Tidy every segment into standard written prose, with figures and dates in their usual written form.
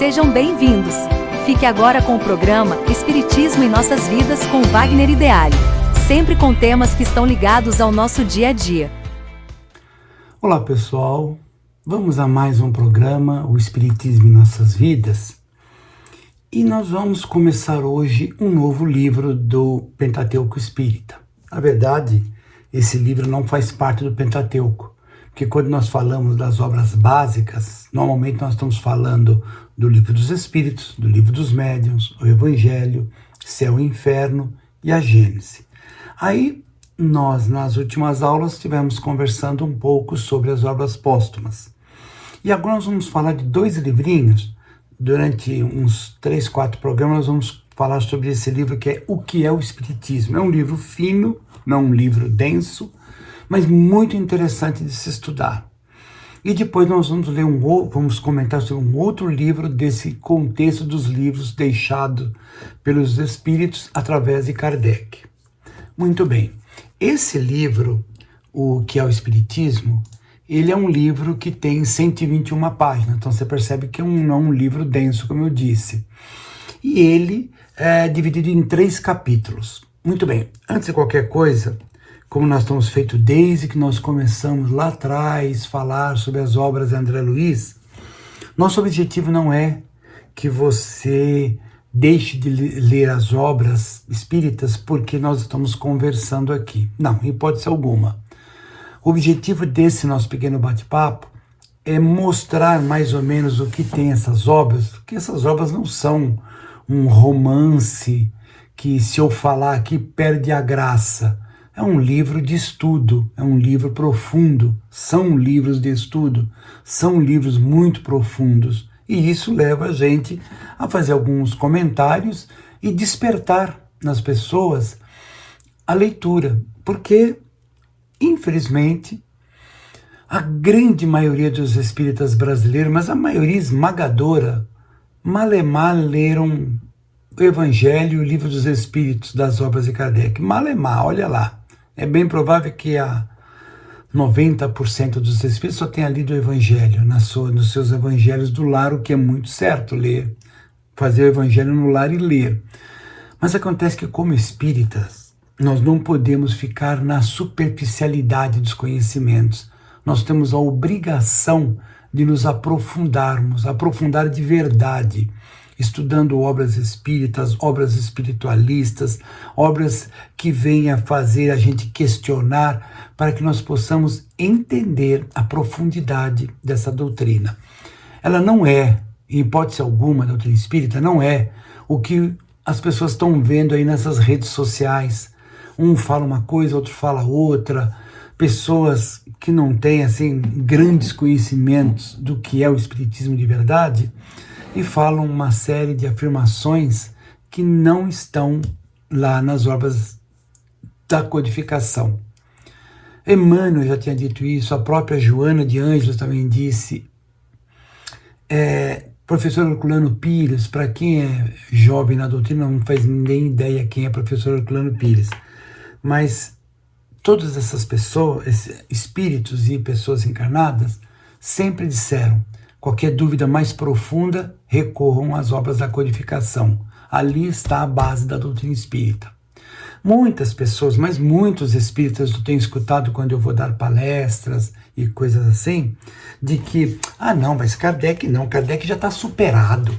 Sejam bem-vindos! Fique agora com o programa Espiritismo em Nossas Vidas com Wagner Ideale, sempre com temas que estão ligados ao nosso dia a dia. Olá pessoal, vamos a mais um programa, o Espiritismo em Nossas Vidas, e nós vamos começar hoje um novo livro do Pentateuco Espírita. Na verdade, esse livro não faz parte do Pentateuco, porque quando nós falamos das obras básicas, normalmente nós estamos falando do Livro dos Espíritos, do Livro dos Médiuns, o Evangelho, Céu e Inferno e a Gênese. Aí nós, nas últimas aulas, estivemos conversando um pouco sobre as obras póstumas. E agora nós vamos falar de dois livrinhos. Durante uns 3, 4 programas nós vamos falar sobre esse livro que é O que é o Espiritismo. É um livro fino, não um livro denso, mas muito interessante de se estudar. E depois nós vamos comentar sobre um outro livro desse contexto dos livros deixados pelos Espíritos através de Kardec. Muito bem, esse livro, O que é o Espiritismo, ele é um livro que tem 121 páginas, então você percebe que não é um livro denso, como eu disse. E ele é dividido em 3 capítulos. Muito bem, antes de qualquer coisa, como nós estamos feito desde que nós começamos lá atrás falar sobre as obras de André Luiz, nosso objetivo não é que você deixe de ler as obras espíritas porque nós estamos conversando aqui. Não, em hipótese alguma. O objetivo desse nosso pequeno bate-papo é mostrar mais ou menos o que tem essas obras, porque essas obras não são um romance que, se eu falar aqui, perde a graça. É um livro de estudo, é um livro profundo, são livros de estudo, são livros muito profundos. E isso leva a gente a fazer alguns comentários e despertar nas pessoas a leitura. Porque, infelizmente, a grande maioria dos espíritas brasileiros, mas a maioria esmagadora, malemar leram o Evangelho e o Livro dos Espíritos das obras de Kardec. Malemar, olha lá. É bem provável que a 90% dos espíritos só tenha lido o Evangelho nos seus evangelhos do lar, o que é muito certo, ler, fazer o Evangelho no lar e ler. Mas acontece que, como espíritas, nós não podemos ficar na superficialidade dos conhecimentos. Nós temos a obrigação de nos aprofundarmos, aprofundar de verdade, estudando obras espíritas, obras espiritualistas, obras que venham a fazer a gente questionar, para que nós possamos entender a profundidade dessa doutrina. Ela não é, em hipótese alguma, a doutrina espírita, não é o que as pessoas estão vendo aí nessas redes sociais. Um fala uma coisa, outro fala outra, pessoas que não têm assim grandes conhecimentos do que é o espiritismo de verdade, e falam uma série de afirmações que não estão lá nas obras da codificação. Emmanuel já tinha dito isso, a própria Joana de Ângeles também disse. Professor Herculano Pires, para quem é jovem na doutrina, não faz nem ideia quem é professor Herculano Pires, mas todas essas pessoas, espíritos e pessoas encarnadas, sempre disseram: qualquer dúvida mais profunda, recorram às obras da codificação. Ali está a base da doutrina espírita. Muitas pessoas, mas muitos espíritas eu tenho escutado quando eu vou dar palestras e coisas assim, de que, não, mas Kardec não, Kardec já está superado.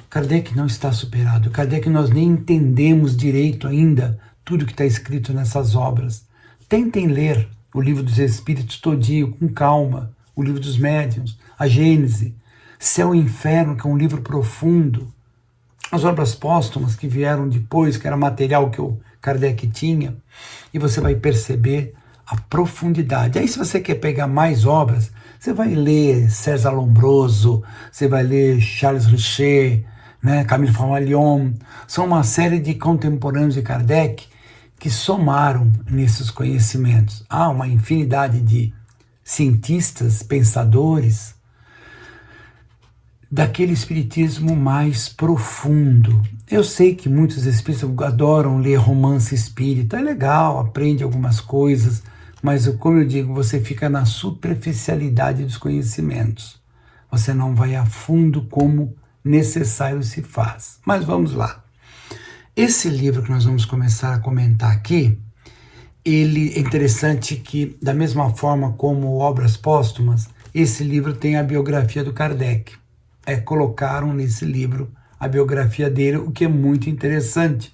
Kardec não está superado. Kardec nós nem entendemos direito ainda tudo que está escrito nessas obras. Tentem ler o Livro dos Espíritos todinho, com calma, o Livro dos Médiuns, a Gênese, Céu e Inferno, que é um livro profundo, as obras póstumas que vieram depois, que era material que o Kardec tinha, e você vai perceber a profundidade. Aí, se você quer pegar mais obras, você vai ler César Lombroso, você vai ler Charles Richer, Camille Flammarion, são uma série de contemporâneos de Kardec que somaram nesses conhecimentos. Há uma infinidade de cientistas, pensadores, daquele espiritismo mais profundo. Eu sei que muitos espíritas adoram ler romance espírita, é legal, aprende algumas coisas, mas como eu digo, você fica na superficialidade dos conhecimentos. Você não vai a fundo como necessário se faz. Mas vamos lá. Esse livro que nós vamos começar a comentar aqui, ele é interessante que, da mesma forma como Obras Póstumas, esse livro tem a biografia do Kardec. Colocaram nesse livro a biografia dele, o que é muito interessante,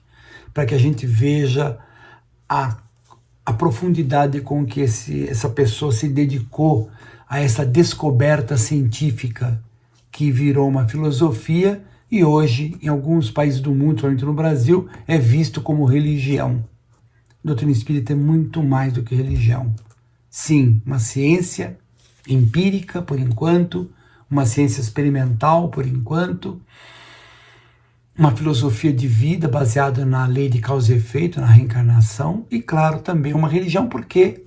para que a gente veja a profundidade com que essa pessoa se dedicou a essa descoberta científica que virou uma filosofia e hoje, em alguns países do mundo, principalmente no Brasil, é visto como religião. A doutrina espírita é muito mais do que religião. Sim, uma ciência empírica, por enquanto, uma ciência experimental, por enquanto, uma filosofia de vida baseada na lei de causa e efeito, na reencarnação, e, claro, também uma religião, porque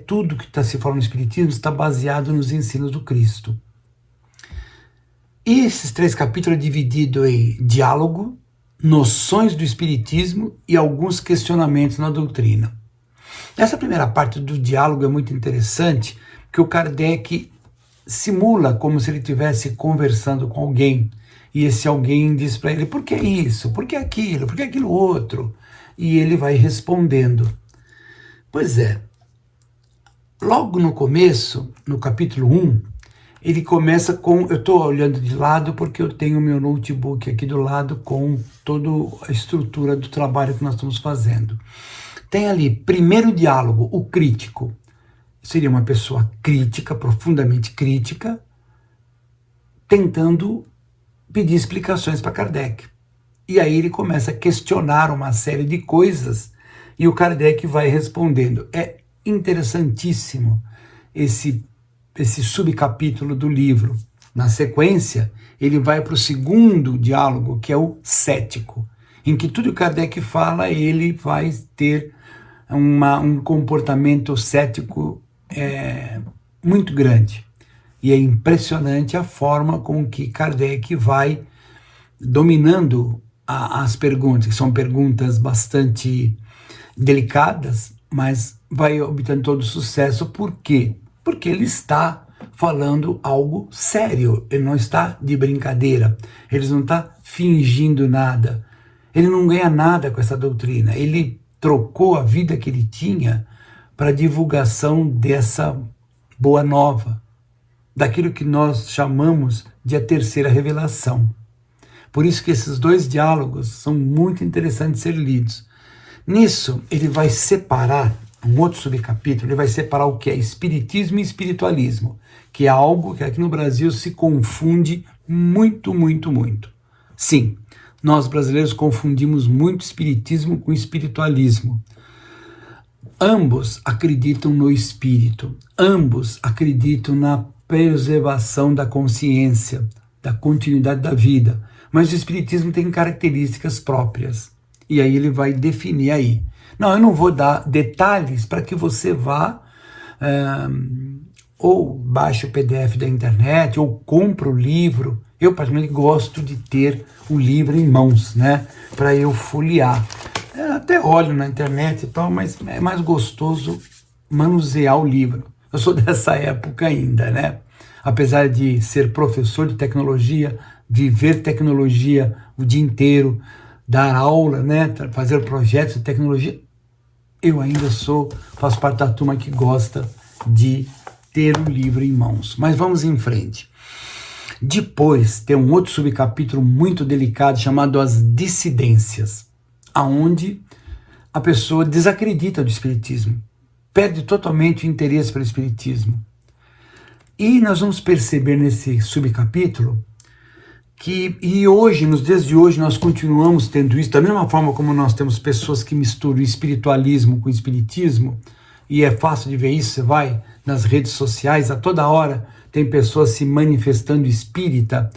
tudo que está se falando no Espiritismo está baseado nos ensinos do Cristo. E esses 3 capítulos é dividido em diálogo, noções do Espiritismo e alguns questionamentos na doutrina. Essa primeira parte do diálogo é muito interessante, porque o Kardec simula como se ele estivesse conversando com alguém, e esse alguém diz para ele, por que isso? Por que aquilo? Por que aquilo outro? E ele vai respondendo. Pois é, logo no começo, no capítulo 1, ele começa com, eu estou olhando de lado porque eu tenho o meu notebook aqui do lado com toda a estrutura do trabalho que nós estamos fazendo. Tem ali, primeiro diálogo, o crítico. Seria uma pessoa crítica, profundamente crítica, tentando pedir explicações para Kardec. E aí ele começa a questionar uma série de coisas e o Kardec vai respondendo. É interessantíssimo esse subcapítulo do livro. Na sequência, ele vai para o segundo diálogo, que é o cético, em que tudo que Kardec fala, ele vai ter um comportamento cético muito grande. E é impressionante a forma com que Kardec vai dominando as perguntas, que são perguntas bastante delicadas, mas vai obtendo todo o sucesso. Por quê? Porque ele está falando algo sério, ele não está de brincadeira, ele não está fingindo nada, ele não ganha nada com essa doutrina, ele trocou a vida que ele tinha para a divulgação dessa boa nova, daquilo que nós chamamos de a terceira revelação. Por isso que esses 2 diálogos são muito interessantes de ser lidos. Nisso, ele vai separar, um outro subcapítulo, ele vai separar o que é espiritismo e espiritualismo, que é algo que aqui no Brasil se confunde muito, muito, muito. Sim, nós brasileiros confundimos muito espiritismo com espiritualismo. Ambos acreditam no espírito, ambos acreditam na preservação da consciência, da continuidade da vida, mas o espiritismo tem características próprias. E aí ele vai definir aí. Não, eu não vou dar detalhes para que você vá ou baixe o PDF da internet ou compre o livro. Eu, particularmente, gosto de ter o livro em mãos, né, para eu folhear. Até olho na internet e tal, mas é mais gostoso manusear o livro. Eu sou dessa época ainda, né? Apesar de ser professor de tecnologia, viver tecnologia o dia inteiro, dar aula, né, fazer projetos de tecnologia, eu ainda faço parte da turma que gosta de ter o livro em mãos. Mas vamos em frente. Depois tem um outro subcapítulo muito delicado chamado As Dissidências, aonde a pessoa desacredita do espiritismo, perde totalmente o interesse pelo espiritismo. E nós vamos perceber nesse subcapítulo que, hoje, nos dias de hoje, nós continuamos tendo isso, da mesma forma como nós temos pessoas que misturam espiritualismo com espiritismo, e é fácil de ver isso, você vai nas redes sociais, a toda hora tem pessoas se manifestando espírita,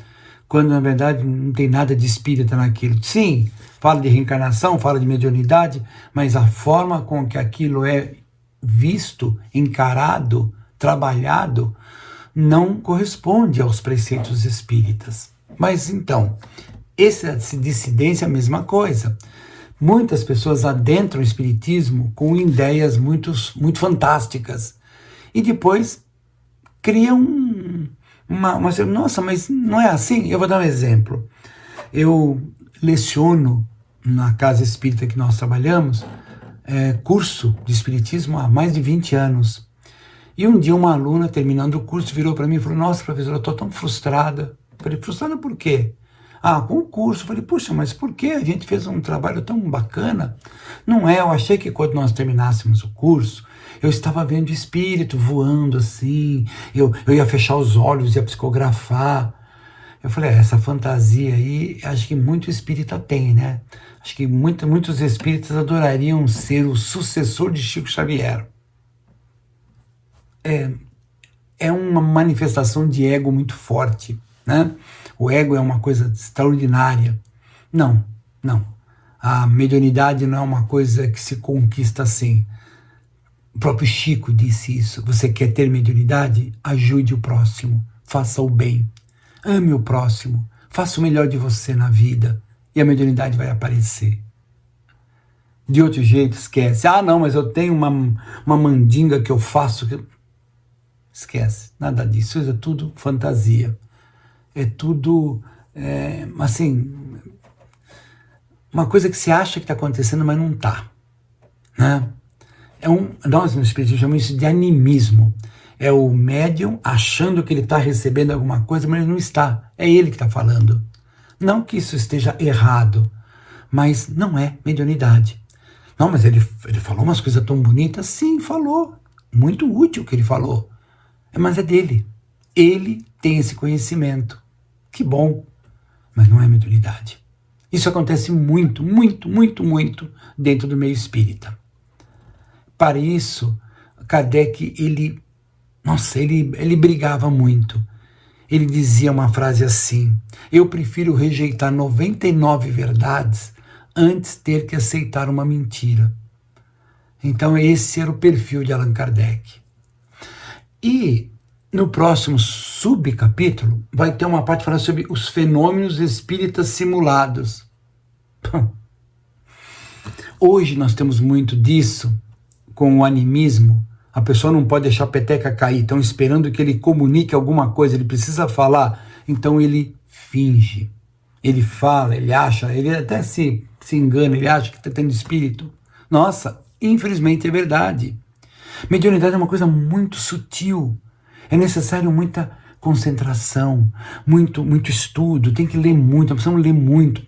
quando na verdade não tem nada de espírita naquilo. Sim, fala de reencarnação, fala de mediunidade, mas a forma com que aquilo é visto, encarado, trabalhado, não corresponde aos preceitos espíritas. Mas então, essa dissidência é a mesma coisa. Muitas pessoas adentram o espiritismo com ideias muito fantásticas e depois criam Nossa, mas não é assim? Eu vou dar um exemplo. Eu leciono na casa espírita que nós trabalhamos, curso de espiritismo há mais de 20 anos. E um dia uma aluna, terminando o curso, virou para mim e falou: nossa, professora, eu estou tão frustrada. Eu falei: frustrada por quê? Ah, com o curso. Eu falei: puxa, mas por quê? A gente fez um trabalho tão bacana. Não é, eu achei que quando nós terminássemos o curso, eu estava vendo o espírito voando assim, eu ia fechar os olhos, ia psicografar. Eu falei: essa fantasia aí, acho que muito espírita tem, né? Acho que muitos espíritas adorariam ser o sucessor de Chico Xavier. É uma manifestação de ego muito forte, né? O ego é uma coisa extraordinária. Não. A mediunidade não é uma coisa que se conquista assim. O próprio Chico disse isso. Você quer ter mediunidade? Ajude o próximo, faça o bem, ame o próximo, faça o melhor de você na vida e a mediunidade vai aparecer. De outro jeito, esquece. Ah, não, mas eu tenho uma mandinga que eu faço. Esquece, nada disso. Isso é tudo fantasia. É tudo, assim, uma coisa que se acha que está acontecendo, mas não está, né? Nós no espiritismo chamamos isso de animismo. É o médium achando que ele está recebendo alguma coisa, mas ele não está. É ele que está falando. Não que isso esteja errado, mas não é mediunidade. Não, mas ele falou umas coisas tão bonitas. Sim, falou. Muito útil o que ele falou. Mas é dele. Ele tem esse conhecimento. Que bom. Mas não é mediunidade. Isso acontece muito dentro do meio espírita. Para isso, Kardec, ele brigava muito. Ele dizia uma frase assim: eu prefiro rejeitar 99 verdades antes ter que aceitar uma mentira. Então esse era o perfil de Allan Kardec. E no próximo subcapítulo vai ter uma parte falando sobre os fenômenos espíritas simulados. Hoje nós temos muito disso com o animismo. A pessoa não pode deixar a peteca cair, estão esperando que ele comunique alguma coisa, ele precisa falar, então ele finge, ele fala, ele acha, ele até se engana, ele acha que está tendo espírito. Nossa, infelizmente é verdade. Mediunidade é uma coisa muito sutil, é necessário muita concentração, muito estudo, tem que ler muito, precisamos ler muito,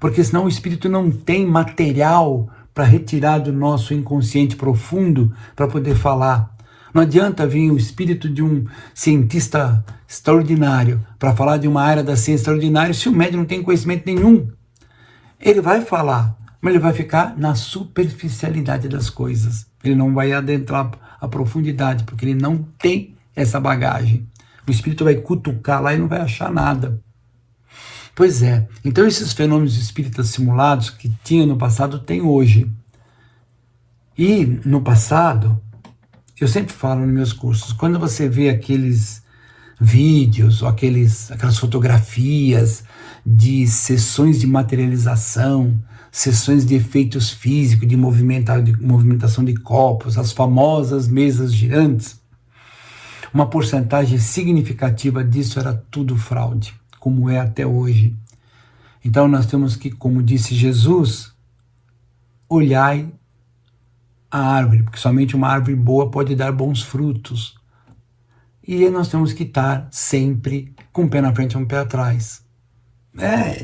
porque senão o espírito não tem material para retirar do nosso inconsciente profundo para poder falar. Não adianta vir o espírito de um cientista extraordinário para falar de uma área da ciência extraordinária se o médium não tem conhecimento nenhum. Ele vai falar, mas ele vai ficar na superficialidade das coisas. Ele não vai adentrar a profundidade, porque ele não tem essa bagagem. O espírito vai cutucar lá e não vai achar nada. Pois é, então esses fenômenos espíritas simulados que tinha no passado, tem hoje. E no passado, eu sempre falo nos meus cursos, quando você vê aqueles vídeos, ou aquelas fotografias de sessões de materialização, sessões de efeitos físicos, de movimentação de corpos, as famosas mesas girantes, uma porcentagem significativa disso era tudo fraude, como é até hoje. Então nós temos que, como disse Jesus, olhai a árvore, porque somente uma árvore boa pode dar bons frutos. E nós temos que estar sempre com um pé na frente e um pé atrás.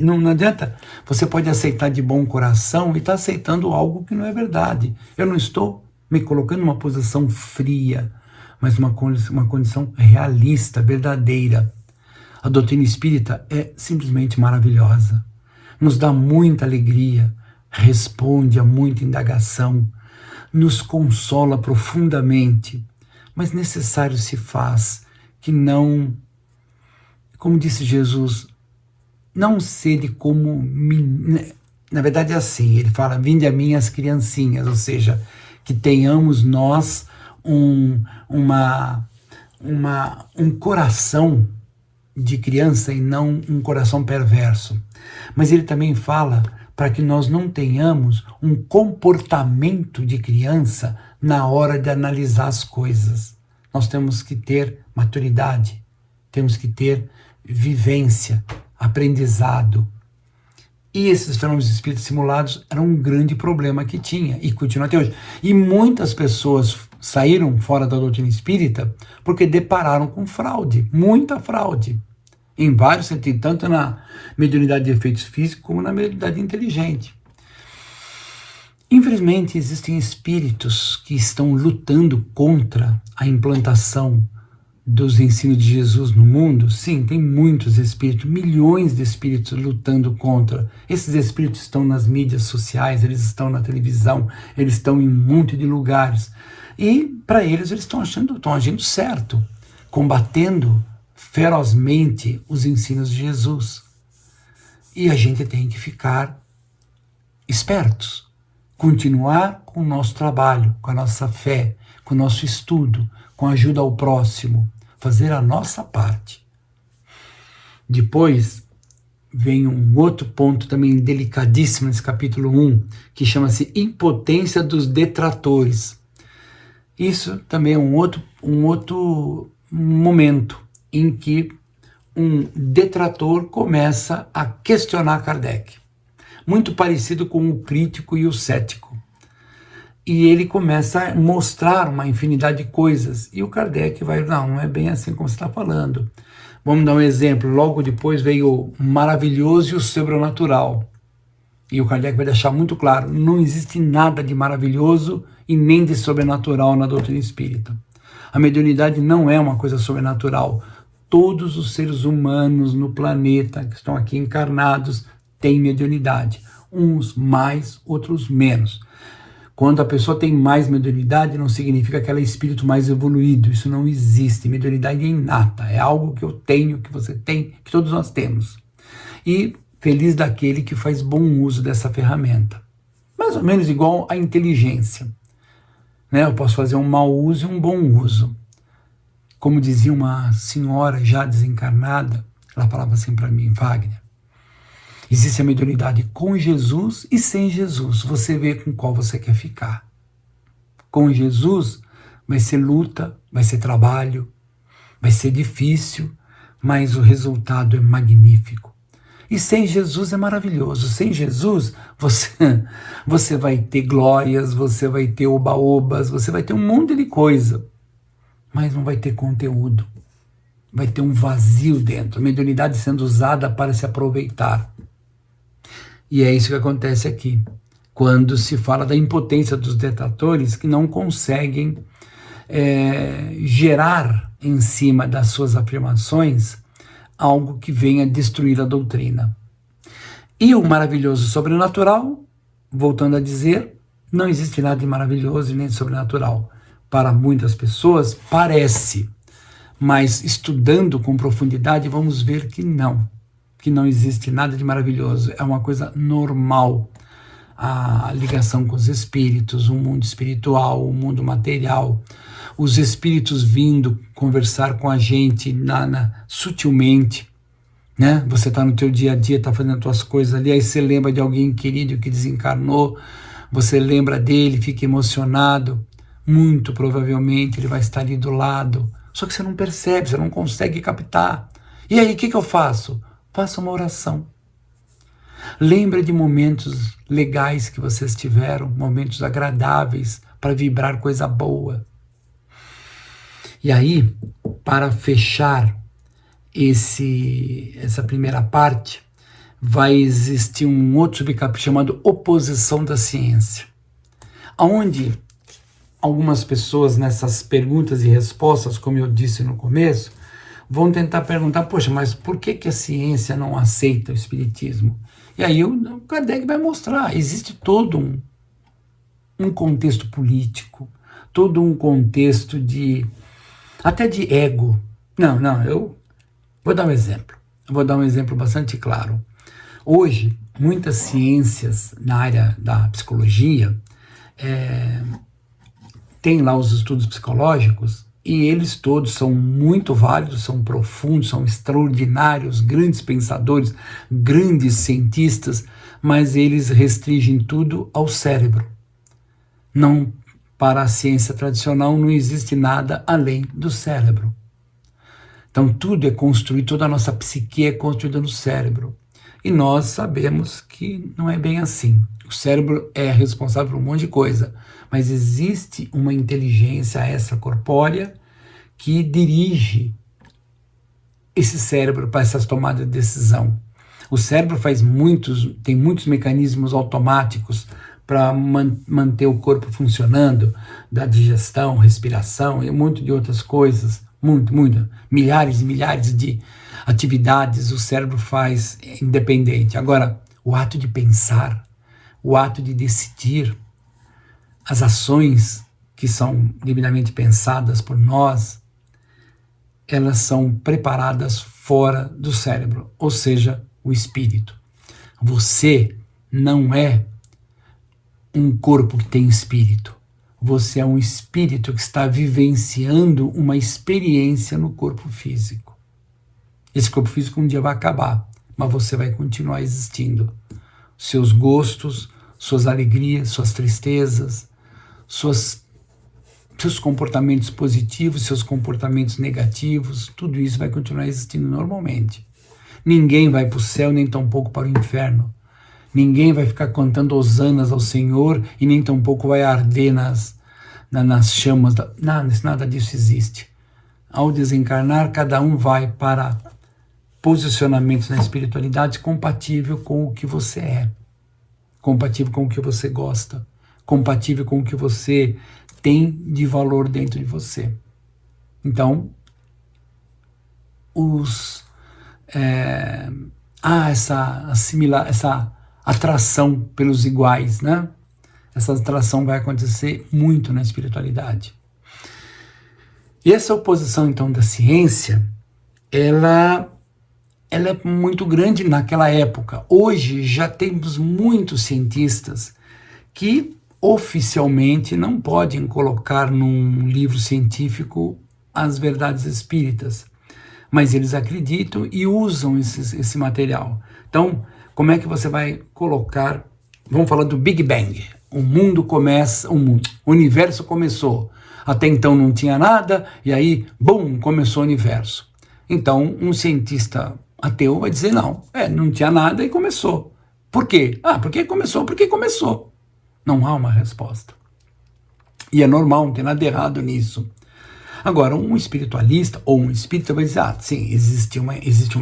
Não adianta, você pode aceitar de bom coração e estar aceitando algo que não é verdade. Eu não estou me colocando numa posição fria, mas uma condição realista, verdadeira. A doutrina espírita é simplesmente maravilhosa. Nos dá muita alegria, responde a muita indagação, nos consola profundamente, mas necessário se faz que não, como disse Jesus, não sede como... Na verdade é assim, ele fala, vinde a mim as criancinhas, ou seja, que tenhamos nós um coração de criança e não um coração perverso. Mas ele também fala para que nós não tenhamos um comportamento de criança na hora de analisar as coisas. Nós temos que ter maturidade, temos que ter vivência, aprendizado. E esses fenômenos de espíritos simulados eram um grande problema que tinha e continua até hoje. E muitas pessoas saíram fora da doutrina espírita porque depararam com fraude, muita fraude, em vários sentidos, tanto na mediunidade de efeitos físicos como na mediunidade inteligente. Infelizmente, existem espíritos que estão lutando contra a implantação dos ensinos de Jesus no mundo. Sim, tem muitos espíritos, milhões de espíritos lutando contra. Esses espíritos estão nas mídias sociais, eles estão na televisão, eles estão em um monte de lugares. E, para eles estão agindo certo, combatendo ferozmente os ensinos de Jesus. E a gente tem que ficar espertos. Continuar com o nosso trabalho, com a nossa fé, com o nosso estudo, com a ajuda ao próximo, fazer a nossa parte. Depois vem um outro ponto também delicadíssimo nesse capítulo 1, que chama-se impotência dos detratores. Isso também é um outro momento em que um detrator começa a questionar Kardec. Muito parecido com o crítico e o cético. E ele começa a mostrar uma infinidade de coisas. E o Kardec vai, não é bem assim como você está falando. Vamos dar um exemplo. Logo depois veio o maravilhoso e o sobrenatural. E o Kardec vai deixar muito claro, não existe nada de maravilhoso e nem de sobrenatural na doutrina espírita. A mediunidade não é uma coisa sobrenatural. Todos os seres humanos no planeta que estão aqui encarnados têm mediunidade. Uns mais, outros menos. Quando a pessoa tem mais mediunidade, não significa que ela é espírito mais evoluído. Isso não existe. Mediunidade é inata. É algo que eu tenho, que você tem, que todos nós temos. E feliz daquele que faz bom uso dessa ferramenta. Mais ou menos igual à inteligência. Eu posso fazer um mau uso e um bom uso. Como dizia uma senhora já desencarnada, ela falava assim para mim, Wagner, existe a mediunidade com Jesus e sem Jesus. Você vê com qual você quer ficar. Com Jesus vai ser luta, vai ser trabalho, vai ser difícil, mas o resultado é magnífico. E sem Jesus é maravilhoso. Sem Jesus você vai ter glórias, você vai ter oba-obas, você vai ter um monte de coisa, mas não vai ter conteúdo. Vai ter um vazio dentro. A mediunidade sendo usada para se aproveitar. E é isso que acontece aqui, quando se fala da impotência dos detratores que não conseguem gerar em cima das suas afirmações algo que venha destruir a doutrina. E o maravilhoso sobrenatural, voltando a dizer, não existe nada de maravilhoso e nem de sobrenatural. Para muitas pessoas parece, mas estudando com profundidade vamos ver que não existe nada de maravilhoso, é uma coisa normal. A ligação com os espíritos, o mundo espiritual, o mundo material, os espíritos vindo conversar com a gente sutilmente, né? Você está no teu dia a dia, está fazendo as tuas coisas ali, aí você lembra de alguém querido que desencarnou, você lembra dele, fica emocionado, muito provavelmente ele vai estar ali do lado, só que você não percebe, você não consegue captar. E aí, o que eu faço? Faça uma oração. Lembre de momentos legais que vocês tiveram, momentos agradáveis, para vibrar coisa boa. E aí, para fechar essa primeira parte, vai existir um outro subcapítulo chamado Oposição da Ciência, onde algumas pessoas nessas perguntas e respostas, como eu disse no começo, vão tentar perguntar, poxa, mas por que a ciência não aceita o espiritismo? E aí o Kardec vai mostrar, existe todo um contexto político, todo um contexto até de ego. Eu vou dar um exemplo. Vou dar um exemplo bastante claro. Hoje, muitas ciências na área da psicologia têm lá os estudos psicológicos e eles todos são muito válidos, são profundos, são extraordinários, grandes pensadores, grandes cientistas, mas eles restringem tudo ao cérebro. Não, para a ciência tradicional não existe nada além do cérebro. Então tudo é construído, toda a nossa psique é construída no cérebro. E nós sabemos que não é bem assim. O cérebro é responsável por um monte de coisa, mas existe uma inteligência extracorpórea que dirige esse cérebro para essas tomadas de decisão. O cérebro tem muitos mecanismos automáticos para manter o corpo funcionando, da digestão, respiração e um monte de outras coisas, milhares e milhares de atividades o cérebro faz independente. Agora, o ato de pensar, o ato de decidir, as ações que são devidamente pensadas por nós, elas são preparadas fora do cérebro, ou seja, o espírito. Você não é um corpo que tem espírito. Você é um espírito que está vivenciando uma experiência no corpo físico. Esse corpo físico um dia vai acabar, mas você vai continuar existindo. Seus gostos, suas alegrias, suas tristezas, seus comportamentos positivos, seus comportamentos negativos, tudo isso vai continuar existindo normalmente. Ninguém vai para o céu, nem tampouco para o inferno. Ninguém vai ficar cantando hosanas ao Senhor e nem tampouco vai arder nas chamas. Nada disso existe. Ao desencarnar, cada um vai para posicionamentos na espiritualidade compatível com o que você é, compatível com o que você gosta, compatível com o que você tem de valor dentro de você. Então, essa atração pelos iguais, né? Essa atração vai acontecer muito na espiritualidade. E essa oposição, então, da ciência, ela é muito grande naquela época. Hoje já temos muitos cientistas que oficialmente não podem colocar num livro científico as verdades espíritas, mas eles acreditam e usam esse material. Então, como é que você vai colocar? Vamos falar do Big Bang. O universo começou. Até então não tinha nada, e aí, bum, começou o universo. Então, um cientista ateu vai dizer, não tinha nada e começou. Por quê? Porque começou. Não há uma resposta. E é normal, não tem nada errado nisso. Agora, um espiritualista ou um espírita vai dizer, sim, existe uma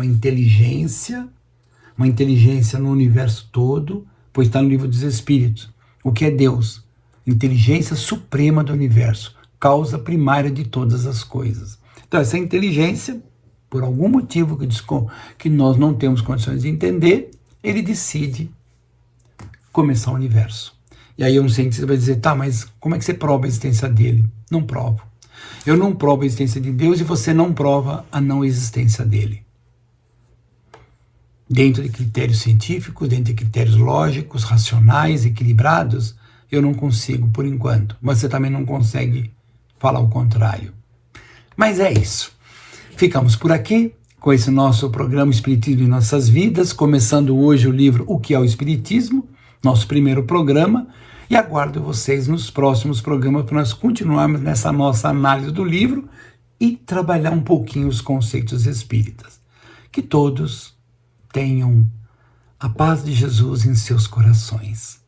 inteligência no universo todo, pois está no livro dos Espíritos. O que é Deus? Inteligência suprema do universo, causa primária de todas as coisas. Então, essa inteligência, por algum motivo que nós não temos condições de entender, ele decide começar o universo. E aí um cientista vai dizer, mas como é que você prova a existência dele? Não provo. Eu não provo a existência de Deus e você não prova a não existência dele. Dentro de critérios científicos, dentro de critérios lógicos, racionais, equilibrados, eu não consigo por enquanto. Mas você também não consegue falar o contrário. Mas é isso. Ficamos por aqui com esse nosso programa Espiritismo em Nossas Vidas, começando hoje o livro O que é o Espiritismo, nosso primeiro programa, e aguardo vocês nos próximos programas para nós continuarmos nessa nossa análise do livro e trabalhar um pouquinho os conceitos espíritas. Que todos tenham a paz de Jesus em seus corações.